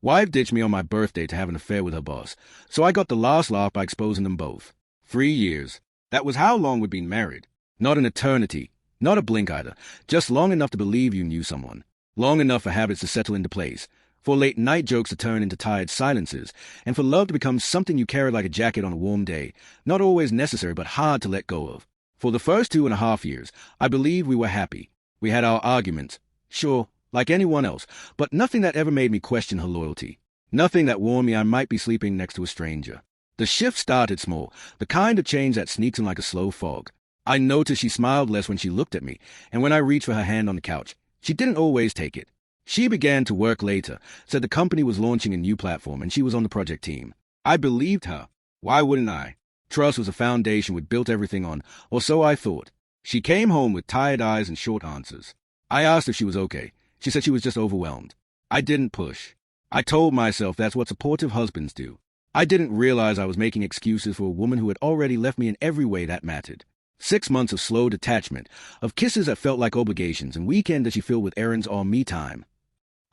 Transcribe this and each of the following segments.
Wife ditched me on my birthday to have an affair with her boss, so I got the last laugh by exposing them both. 3 years. That was how long we'd been married. Not an eternity, not a blink either, just long enough to believe you knew someone. Long enough for habits to settle into place, for late-night jokes to turn into tired silences, and for love to become something you carried like a jacket on a warm day, not always necessary but hard to let go of. For the first 2.5 years, I believed we were happy. We had our arguments, sure, like anyone else, but nothing that ever made me question her loyalty. Nothing that warned me I might be sleeping next to a stranger. The shift started small, the kind of change that sneaks in like a slow fog. I noticed she smiled less when she looked at me, and when I reached for her hand on the couch, she didn't always take it. She began to work later, said the company was launching a new platform and she was on the project team. I believed her. Why wouldn't I? Trust was a foundation we'd built everything on, or so I thought. She came home with tired eyes and short answers. I asked if she was okay. She said she was just overwhelmed. I didn't push. I told myself that's what supportive husbands do. I didn't realize I was making excuses for a woman who had already left me in every way that mattered. 6 months of slow detachment, of kisses that felt like obligations, and weekends that she filled with errands all me time.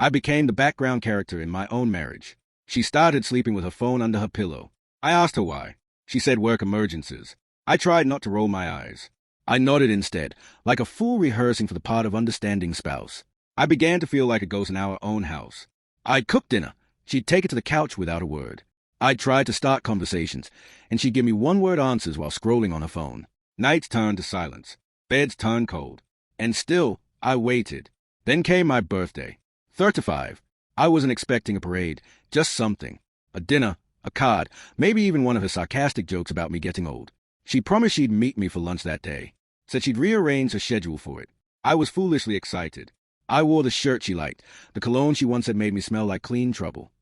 I became the background character in my own marriage. She started sleeping with her phone under her pillow. I asked her why. She said work emergencies. I tried not to roll my eyes. I nodded instead, like a fool rehearsing for the part of understanding spouse. I began to feel like a ghost in our own house. I'd cook dinner. She'd take it to the couch without a word. I'd try to start conversations, and she'd give me one-word answers while scrolling on her phone. Nights turned to silence. Beds turned cold. And still, I waited. Then came my birthday. 35. I wasn't expecting a parade, just something. A dinner, a card, maybe even one of her sarcastic jokes about me getting old. She promised she'd meet me for lunch that day. Said she'd rearrange her schedule for it. I was foolishly excited. I wore the shirt she liked, the cologne she once had made me smell like clean trouble.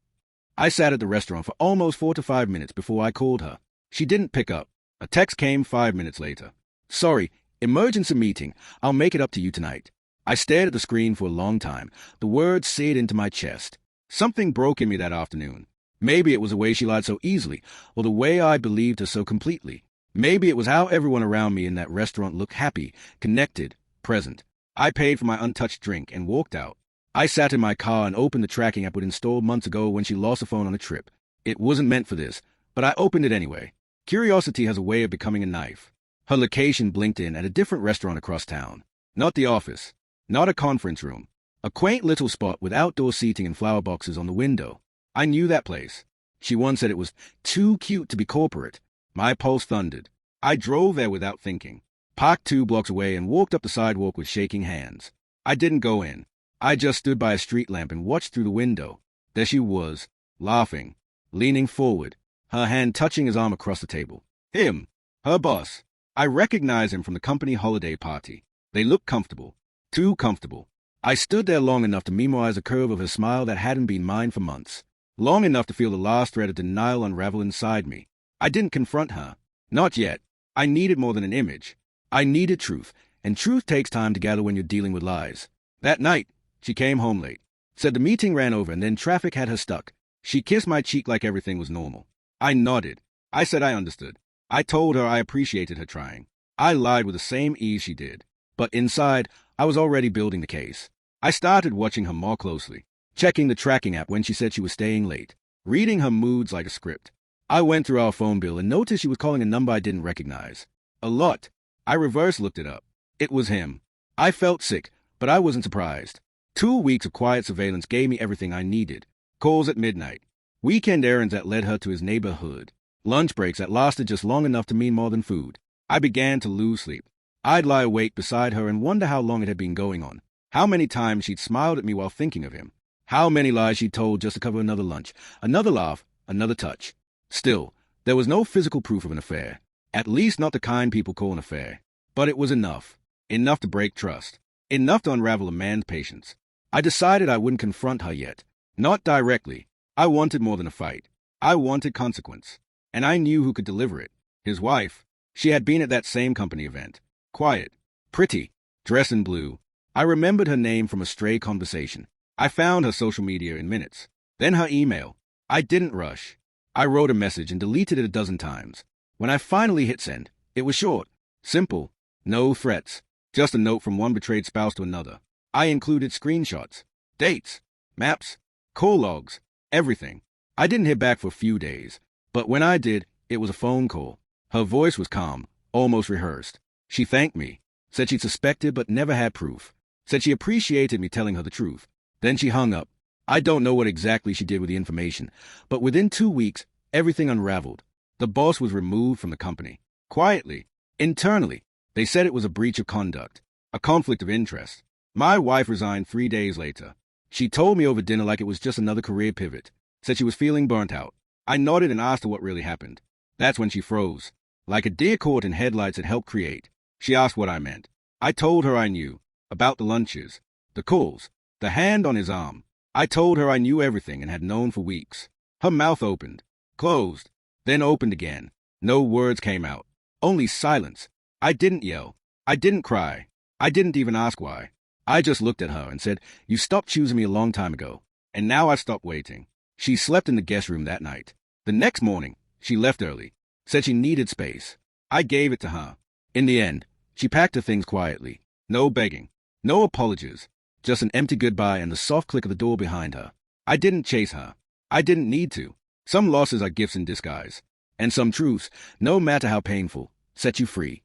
I sat at the restaurant for almost 4 to 5 minutes before I called her. She didn't pick up. A text came 5 minutes later. Sorry, emergency meeting. I'll make it up to you tonight. I stared at the screen for a long time. The words seared into my chest. Something broke in me that afternoon. Maybe it was the way she lied so easily, or the way I believed her so completely. Maybe it was how everyone around me in that restaurant looked happy, connected, present. I paid for my untouched drink and walked out. I sat in my car and opened the tracking app we'd installed months ago when she lost her phone on a trip. It wasn't meant for this, but I opened it anyway. Curiosity has a way of becoming a knife. Her location blinked in at a different restaurant across town. Not the office. Not a conference room. A quaint little spot with outdoor seating and flower boxes on the window. I knew that place. She once said it was too cute to be corporate. My pulse thundered. I drove there without thinking. Parked 2 blocks away and walked up the sidewalk with shaking hands. I didn't go in. I just stood by a street lamp and watched through the window. There she was, laughing, leaning forward, her hand touching his arm across the table. Him, her boss. I recognized him from the company holiday party. They looked comfortable. Too comfortable. I stood there long enough to memorize the curve of her smile that hadn't been mine for months. Long enough to feel the last thread of denial unravel inside me. I didn't confront her. Not yet. I needed more than an image. I needed truth, and truth takes time to gather when you're dealing with lies. That night, she came home late. Said the meeting ran over and then traffic had her stuck. She kissed my cheek like everything was normal. I nodded. I said I understood. I told her I appreciated her trying. I lied with the same ease she did. But inside, I was already building the case. I started watching her more closely, checking the tracking app when she said she was staying late, reading her moods like a script. I went through our phone bill and noticed she was calling a number I didn't recognize. A lot. I reverse looked it up. It was him. I felt sick, but I wasn't surprised. 2 weeks of quiet surveillance gave me everything I needed. Calls at midnight. Weekend errands that led her to his neighborhood. Lunch breaks that lasted just long enough to mean more than food. I began to lose sleep. I'd lie awake beside her and wonder how long it had been going on. How many times she'd smiled at me while thinking of him. How many lies she'd told just to cover another lunch, another laugh, another touch. Still, there was no physical proof of an affair. At least not the kind people call an affair. But it was enough. Enough to break trust. Enough to unravel a man's patience. I decided I wouldn't confront her yet. Not directly. I wanted more than a fight. I wanted consequence. And I knew who could deliver it. His wife. She had been at that same company event. Quiet. Pretty. Dressed in blue. I remembered her name from a stray conversation. I found her social media in minutes. Then her email. I didn't rush. I wrote a message and deleted it a dozen times. When I finally hit send, it was short. Simple. No threats. Just a note from one betrayed spouse to another. I included screenshots. Dates. Maps. Call logs. Everything. I didn't hear back for a few days, but when I did, it was a phone call. Her voice was calm, almost rehearsed. She thanked me, said she'd suspected but never had proof, said she appreciated me telling her the truth. Then she hung up. I don't know what exactly she did with the information, but within 2 weeks, everything unraveled. The boss was removed from the company. Quietly. Internally. They said it was a breach of conduct, a conflict of interest. My wife resigned 3 days later. She told me over dinner like it was just another career pivot, said she was feeling burnt out. I nodded and asked her what really happened. That's when she froze. Like a deer caught in headlights it helped create. She asked what I meant. I told her I knew. About the lunches, the calls, the hand on his arm. I told her I knew everything and had known for weeks. Her mouth opened, closed, then opened again. No words came out. Only silence. I didn't yell. I didn't cry. I didn't even ask why. I just looked at her and said, "You stopped choosing me a long time ago, and now I've stopped waiting." She slept in the guest room that night. The next morning, she left early, said she needed space. I gave it to her. In the end, she packed her things quietly. No begging, no apologies, just an empty goodbye and the soft click of the door behind her. I didn't chase her. I didn't need to. Some losses are gifts in disguise, and some truths, no matter how painful, set you free.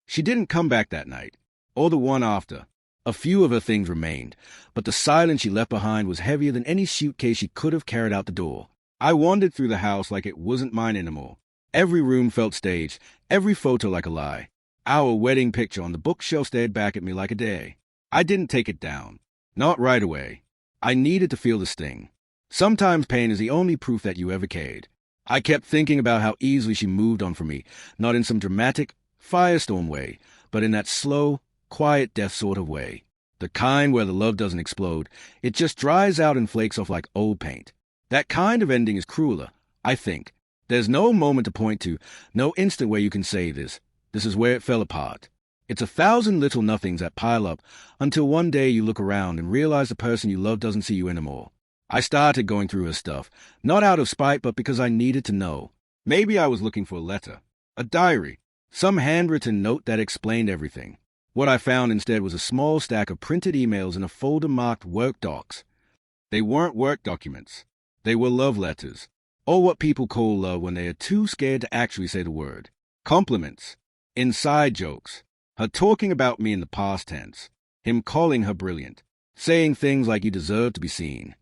She didn't come back that night, or the one after. A few of her things remained, but the silence she left behind was heavier than any suitcase she could have carried out the door. I wandered through the house like it wasn't mine anymore. Every room felt staged, every photo like a lie. Our wedding picture on the bookshelf stared back at me like a day. I didn't take it down. Not right away. I needed to feel the sting. Sometimes pain is the only proof that you ever cared. I kept thinking about how easily she moved on from me, not in some dramatic, firestorm way, but in that slow, quiet death sort of way. The kind where the love doesn't explode, it just dries out and flakes off like old paint. That kind of ending is crueler, I think. There's no moment to point to, no instant where you can say this is where it fell apart. It's 1,000 little nothings that pile up until one day you look around and realize the person you love doesn't see you anymore. I started going through her stuff, not out of spite, but because I needed to know. Maybe I was looking for a letter, a diary, some handwritten note that explained everything. What I found instead was a small stack of printed emails in a folder marked work docs. They weren't work documents. They were love letters, or what people call love when they are too scared to actually say the word. Compliments, inside jokes, her talking about me in the past tense, him calling her brilliant, saying things like "you deserve to be seen."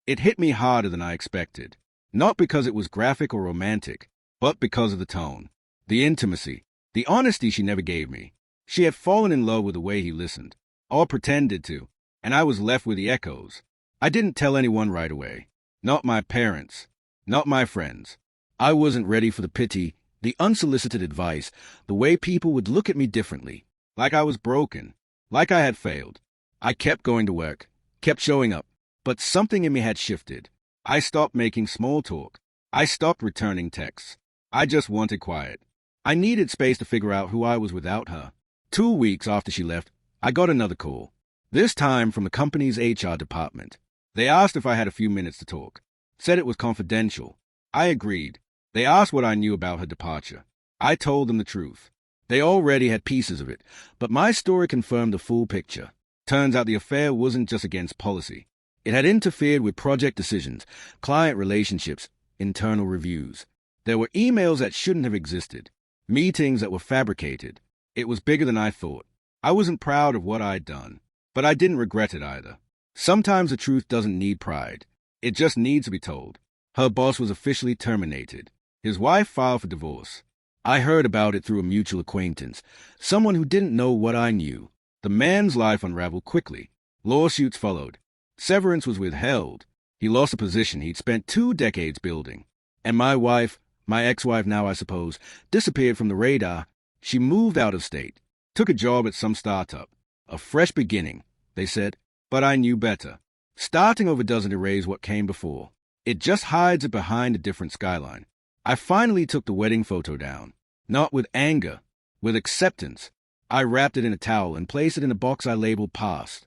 It hit me harder than I expected, not because it was graphic or romantic, but because of the tone, the intimacy, the honesty she never gave me. She had fallen in love with the way he listened, or pretended to, and I was left with the echoes. I didn't tell anyone right away. Not my parents, not my friends. I wasn't ready for the pity, the unsolicited advice, the way people would look at me differently, like I was broken, like I had failed. I kept going to work, kept showing up, but something in me had shifted. I stopped making small talk. I stopped returning texts. I just wanted quiet. I needed space to figure out who I was without her. 2 weeks after she left, I got another call, this time from the company's HR department. They asked if I had a few minutes to talk, said it was confidential. I agreed. They asked what I knew about her departure. I told them the truth. They already had pieces of it, but my story confirmed the full picture. Turns out the affair wasn't just against policy. It had interfered with project decisions, client relationships, internal reviews. There were emails that shouldn't have existed, meetings that were fabricated. It was bigger than I thought. I wasn't proud of what I'd done, but I didn't regret it either. Sometimes the truth doesn't need pride. It just needs to be told. Her boss was officially terminated. His wife filed for divorce. I heard about it through a mutual acquaintance, someone who didn't know what I knew. The man's life unraveled quickly. Lawsuits followed. Severance was withheld. He lost a position he'd spent 2 decades building. And my wife, my ex-wife now I suppose, disappeared from the radar. She moved out of state, took a job at some startup. A fresh beginning, they said, but I knew better. Starting over doesn't erase what came before. It just hides it behind a different skyline. I finally took the wedding photo down, not with anger, with acceptance. I wrapped it in a towel and placed it in a box I labeled past.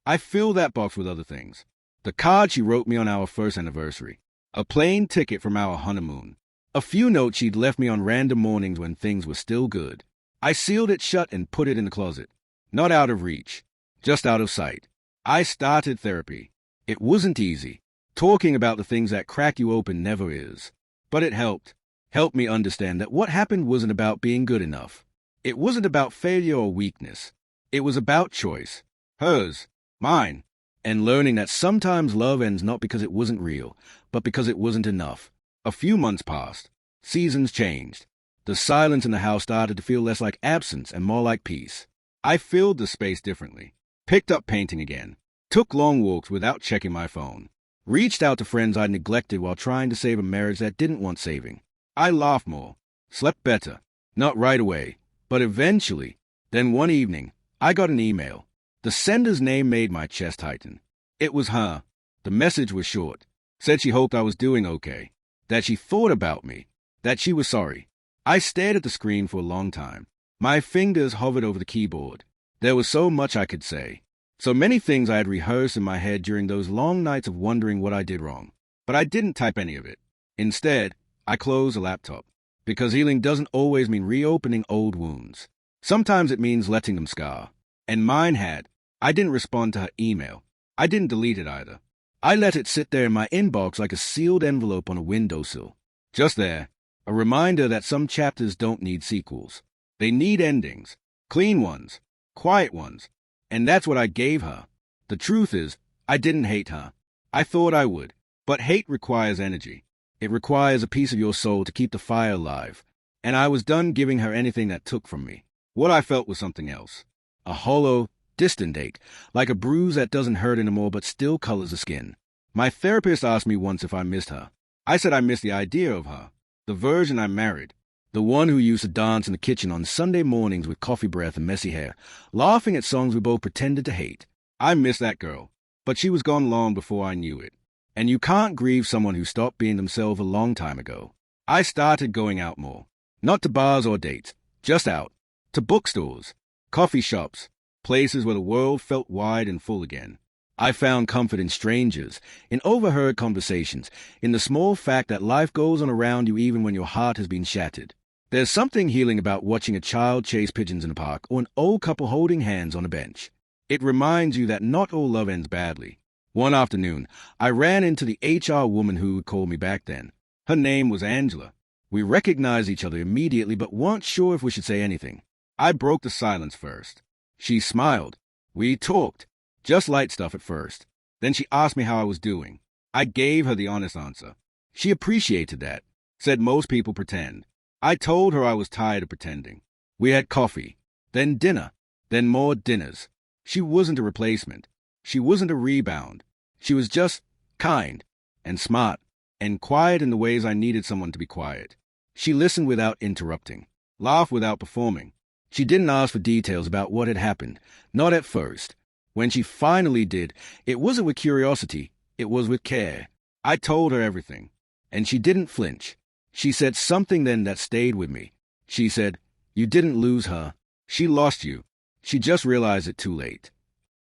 I filled that box with other things. The card she wrote me on our first anniversary, a plane ticket from our honeymoon, a few notes she'd left me on random mornings when things were still good. I sealed it shut and put it in the closet. Not out of reach, just out of sight. I started therapy. It wasn't easy. Talking about the things that crack you open never is. But it helped. Helped me understand that what happened wasn't about being good enough. It wasn't about failure or weakness. It was about choice. Hers. Mine. And learning that sometimes love ends not because it wasn't real, but because it wasn't enough. A few months passed. Seasons changed. The silence in the house started to feel less like absence and more like peace. I filled the space differently. Picked up painting again. Took long walks without checking my phone. Reached out to friends I'd neglected while trying to save a marriage that didn't want saving. I laughed more. Slept better. Not right away, but eventually. Then one evening, I got an email. The sender's name made my chest tighten. It was her. The message was short. Said she hoped I was doing okay. That she thought about me. That she was sorry. I stared at the screen for a long time. My fingers hovered over the keyboard. There was so much I could say. So many things I had rehearsed in my head during those long nights of wondering what I did wrong. But I didn't type any of it. Instead, I closed the laptop. Because healing doesn't always mean reopening old wounds. Sometimes it means letting them scar. And mine had. I didn't respond to her email. I didn't delete it either. I let it sit there in my inbox like a sealed envelope on a windowsill. Just there. A reminder that some chapters don't need sequels. They need endings. Clean ones. Quiet ones. And that's what I gave her. The truth is, I didn't hate her. I thought I would. But hate requires energy. It requires a piece of your soul to keep the fire alive. And I was done giving her anything that took from me. What I felt was something else. A hollow, distant ache, like a bruise that doesn't hurt anymore but still colors the skin. My therapist asked me once if I missed her. I said I missed the idea of her. The version I married. The one who used to dance in the kitchen on Sunday mornings with coffee breath and messy hair, laughing at songs we both pretended to hate. I miss that girl, but she was gone long before I knew it. And you can't grieve someone who stopped being themselves a long time ago. I started going out more. Not to bars or dates, just out. To bookstores, coffee shops, places where the world felt wide and full again. I found comfort in strangers, in overheard conversations, in the small fact that life goes on around you even when your heart has been shattered. There's something healing about watching a child chase pigeons in a park or an old couple holding hands on a bench. It reminds you that not all love ends badly. One afternoon, I ran into the HR woman who would call me back then. Her name was Angela. We recognized each other immediately but weren't sure if we should say anything. I broke the silence first. She smiled. We talked. Just light stuff at first. Then she asked me how I was doing. I gave her the honest answer. She appreciated that. Said most people pretend. I told her I was tired of pretending. We had coffee, then dinner, then more dinners. She wasn't a replacement. She wasn't a rebound. She was just kind and smart and quiet in the ways I needed someone to be quiet. She listened without interrupting, laughed without performing. She didn't ask for details about what had happened, not at first. When she finally did, it wasn't with curiosity, it was with care. I told her everything, and she didn't flinch. She said something then that stayed with me. She said, "You didn't lose her. She lost you. She just realized it too late."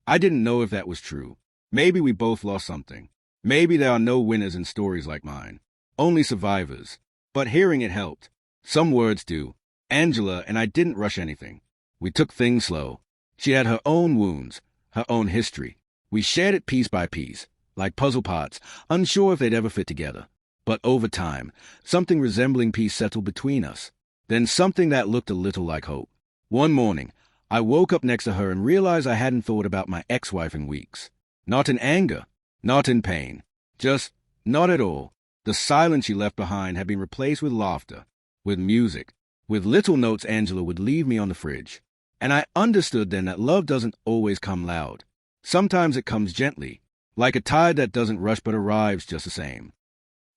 I didn't know if that was true. Maybe we both lost something. Maybe there are no winners in stories like mine. Only survivors. But hearing it helped. Some words do. Angela and I didn't rush anything. We took things slow. She had her own wounds, her own history. We shared it piece by piece, like puzzle parts, unsure if they'd ever fit together. But over time, something resembling peace settled between us. Then something that looked a little like hope. One morning, I woke up next to her and realized I hadn't thought about my ex-wife in weeks. Not in anger, not in pain, just not at all. The silence she left behind had been replaced with laughter, with music, with little notes Angela would leave me on the fridge. And I understood then that love doesn't always come loud. Sometimes it comes gently, like a tide that doesn't rush but arrives just the same.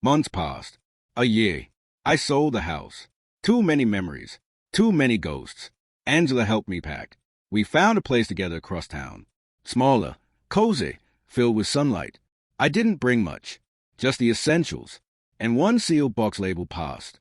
Months passed. A year. I sold the house. Too many memories. Too many ghosts. Angela helped me pack. We found a place together across town. Smaller, cozy, filled with sunlight. I didn't bring much. Just the essentials. And one sealed box labeled past.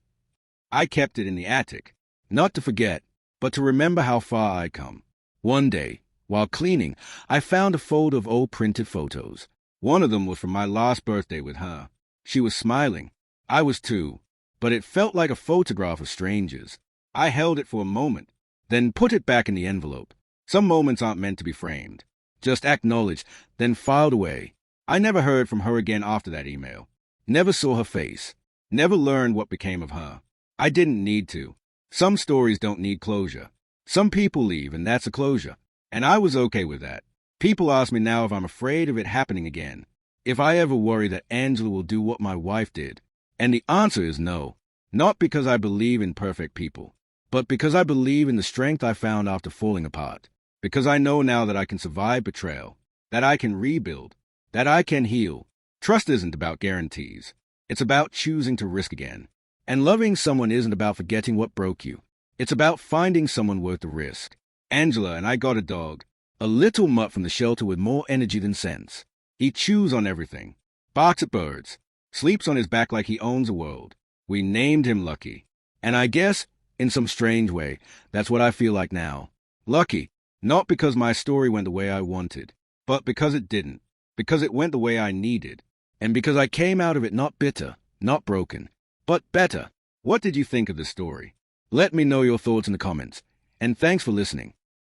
I kept it in the attic. Not to forget, but to remember how far I'd come. One day, while cleaning, I found a folder of old printed photos. One of them was from my last birthday with her. She was smiling. I was too. But it felt like a photograph of strangers. I held it for a moment, then put it back in the envelope. Some moments aren't meant to be framed. Just acknowledged, then filed away. I never heard from her again after that email. Never saw her face. Never learned what became of her. I didn't need to. Some stories don't need closure. Some people leave, and that's a closure. And I was okay with that. People ask me now if I'm afraid of it happening again. If I ever worry that Angela will do what my wife did. And the answer is no. Not because I believe in perfect people, but because I believe in the strength I found after falling apart. Because I know now that I can survive betrayal, that I can rebuild, that I can heal. Trust isn't about guarantees. It's about choosing to risk again. And loving someone isn't about forgetting what broke you. It's about finding someone worth the risk. Angela and I got a dog. A little mutt from the shelter with more energy than sense. He chews on everything. Barks at birds. Sleeps on his back like he owns the world. We named him Lucky. And I guess, in some strange way, that's what I feel like now. Lucky. Not because my story went the way I wanted, but because it didn't. Because it went the way I needed. And because I came out of it not bitter, not broken, but better. What did you think of the story? Let me know your thoughts in the comments. And thanks for listening.